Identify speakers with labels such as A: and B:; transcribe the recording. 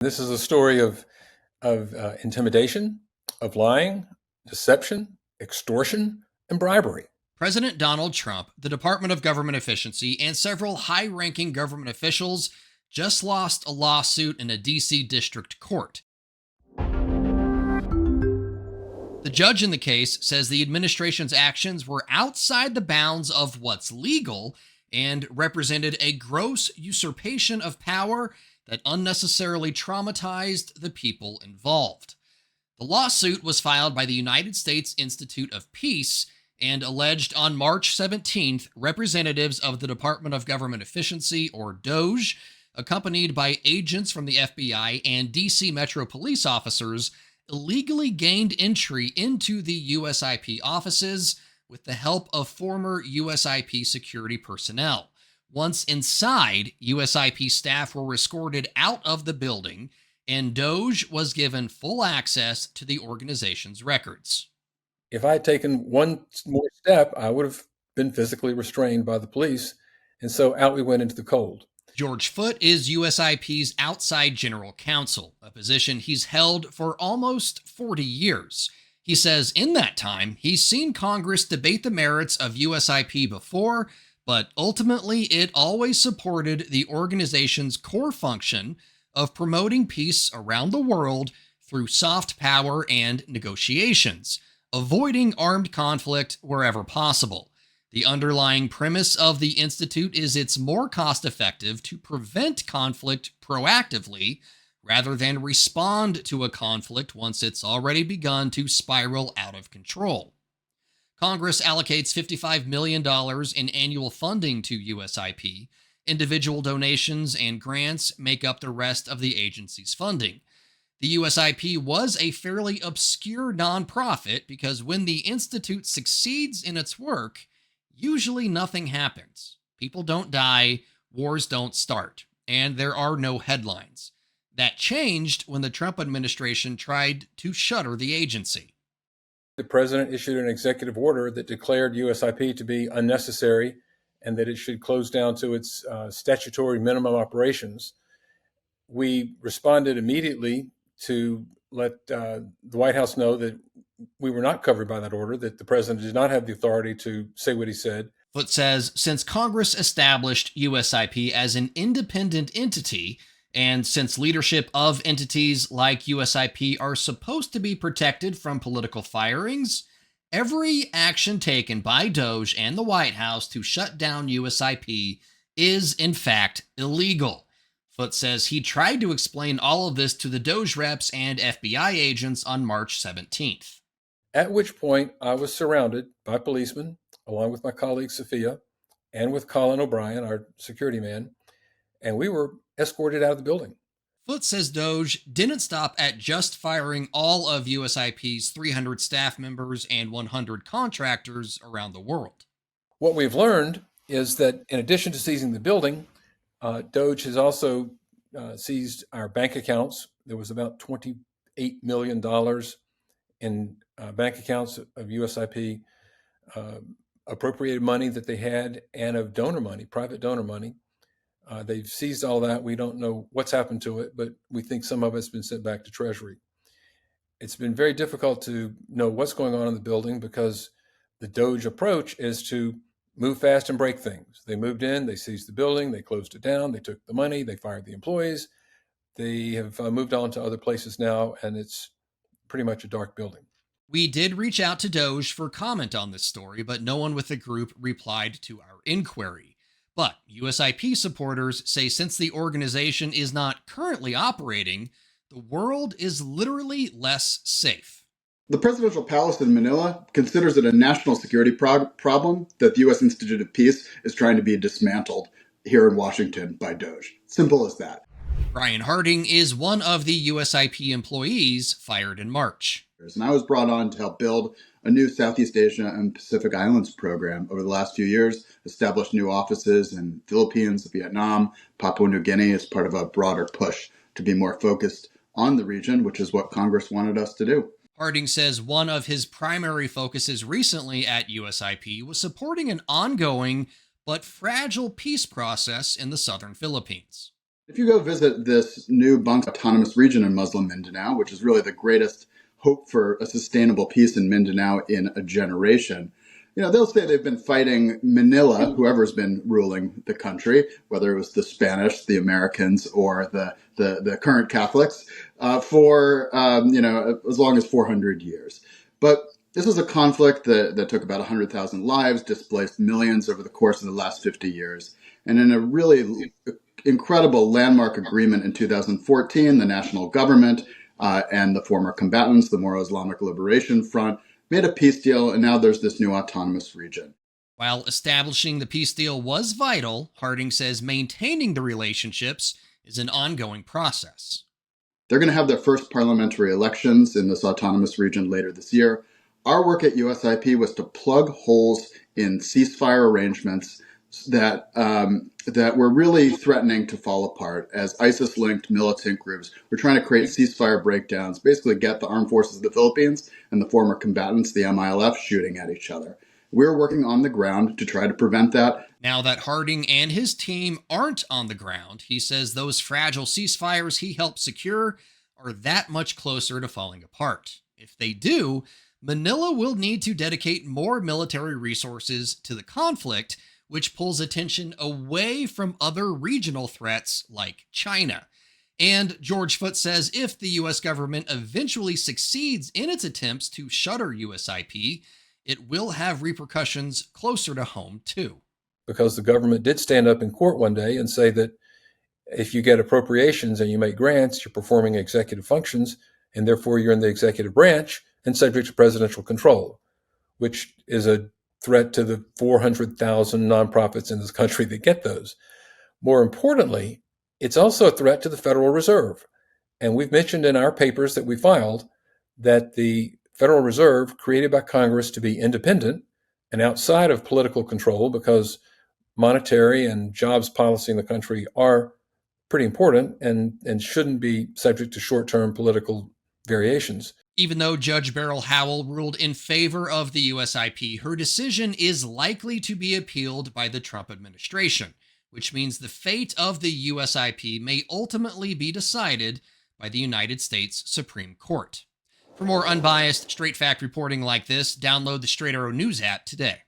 A: This is a story of intimidation, of lying, deception, extortion, and bribery.
B: President Donald Trump, the Department of Government Efficiency, and several high-ranking government officials just lost a lawsuit in a D.C. district court. The judge in the case says the administration's actions were outside the bounds of what's legal and represented a gross usurpation of power that unnecessarily traumatized the people involved. The lawsuit was filed by the United States Institute of Peace and alleged on March 17th representatives of the Department of Government Efficiency, or DOGE, accompanied by agents from the FBI and DC Metro police officers, illegally gained entry into the USIP offices with the help of former USIP security personnel. Once inside, USIP staff were escorted out of the building, and DOGE was given full access to the organization's records.
A: If I had taken one more step, I would have been physically restrained by the police, and so out we went into the cold.
B: George Foote is USIP's outside general counsel, a position he's held for almost 40 years. He says in that time, he's seen Congress debate the merits of USIP before, but ultimately it always supported the organization's core function of promoting peace around the world through soft power and negotiations, avoiding armed conflict wherever possible. The underlying premise of the Institute is it's more cost-effective to prevent conflict proactively rather than respond to a conflict once it's already begun to spiral out of control. Congress allocates $55 million in annual funding to USIP. Individual donations and grants make up the rest of the agency's funding. The USIP was a fairly obscure nonprofit because when the Institute succeeds in its work, usually nothing happens. People don't die, wars don't start, and there are no headlines. That changed when the Trump administration tried to shutter the agency.
A: The president issued an executive order that declared USIP to be unnecessary and that it should close down to its statutory minimum operations. We responded immediately to let the White House know that we were not covered by that order, that the president did not have the authority to say what he said.
B: Foote says since Congress established USIP as an independent entity, and since leadership of entities like USIP are supposed to be protected from political firings, every action taken by DOGE and the White House to shut down USIP is, in fact, illegal. Foote says he tried to explain all of this to the DOGE reps and FBI agents on March 17th.
A: At which point I was surrounded by policemen, along with my colleague Sophia, and with Colin O'Brien, our security man, and we were escorted out of the building.
B: Foote says DOGE didn't stop at just firing all of USIP's 300 staff members and 100 contractors around the world.
A: What we've learned is that in addition to seizing the building, DOGE has also seized our bank accounts. There was about $28 million in bank accounts of USIP, appropriated money that they had, and of donor money, private donor money. They've seized all that. We don't know what's happened to it, but we think some of it's been sent back to Treasury. It's been very difficult to know what's going on in the building because the DOGE approach is to move fast and break things. They moved in, they seized the building, they closed it down, they took the money, they fired the employees. They have moved on to other places now, and it's pretty much a dark building.
B: We did reach out to DOGE for comment on this story, but no one with the group replied to our inquiry. But USIP supporters say since the organization is not currently operating, the world is literally less safe.
C: The presidential palace in Manila considers it a national security problem that the U.S. Institute of Peace is trying to be dismantled here in Washington by DOGE. Simple as that.
B: Brian Harding is one of the USIP employees fired in March.
C: And I was brought on to help build a new Southeast Asia and Pacific Islands program over the last few years, establish new offices in Philippines, Vietnam, Papua New Guinea as part of a broader push to be more focused on the region, which is what Congress wanted us to do.
B: Harding says one of his primary focuses recently at USIP was supporting an ongoing but fragile peace process in the southern Philippines.
C: If you go visit this new Bunk autonomous region in Muslim Mindanao, which is really the greatest hope for a sustainable peace in Mindanao in a generation, they'll say they've been fighting Manila, whoever's been ruling the country, whether it was the Spanish, the Americans, or the current Catholics, for as long as 400 years. But this was a conflict that took about 100,000 lives, displaced millions over the course of the last 50 years. And in a really incredible landmark agreement in 2014, the national government and the former combatants, the Moro Islamic Liberation Front, made a peace deal, and now there's this new autonomous region.
B: While establishing the peace deal was vital, Harding says maintaining the relationships is an ongoing process.
C: They're going to have their first parliamentary elections in this autonomous region later this year. Our work at USIP was to plug holes in ceasefire arrangements that were really threatening to fall apart as ISIS-linked militant groups were trying to create ceasefire breakdowns, basically get the armed forces of the Philippines and the former combatants, the MILF, shooting at each other. We're working on the ground to try to prevent that.
B: Now that Harding and his team aren't on the ground, he says those fragile ceasefires he helped secure are that much closer to falling apart. If they do, Manila will need to dedicate more military resources to the conflict, which pulls attention away from other regional threats like China. And George Foote says if the U.S. government eventually succeeds in its attempts to shutter USIP, it will have repercussions closer to home, too.
A: Because the government did stand up in court one day and say that if you get appropriations and you make grants, you're performing executive functions, and therefore you're in the executive branch and subject to presidential control, which is a threat to the 400,000 nonprofits in this country that get those. More importantly, it's also a threat to the Federal Reserve. And we've mentioned in our papers that we filed that the Federal Reserve, created by Congress to be independent and outside of political control, because monetary and jobs policy in the country are pretty important and shouldn't be subject to short-term political variations.
B: Even though Judge Beryl Howell ruled in favor of the USIP, her decision is likely to be appealed by the Trump administration, which means the fate of the USIP may ultimately be decided by the United States Supreme Court. For more unbiased, straight fact reporting like this, download the Straight Arrow News app today.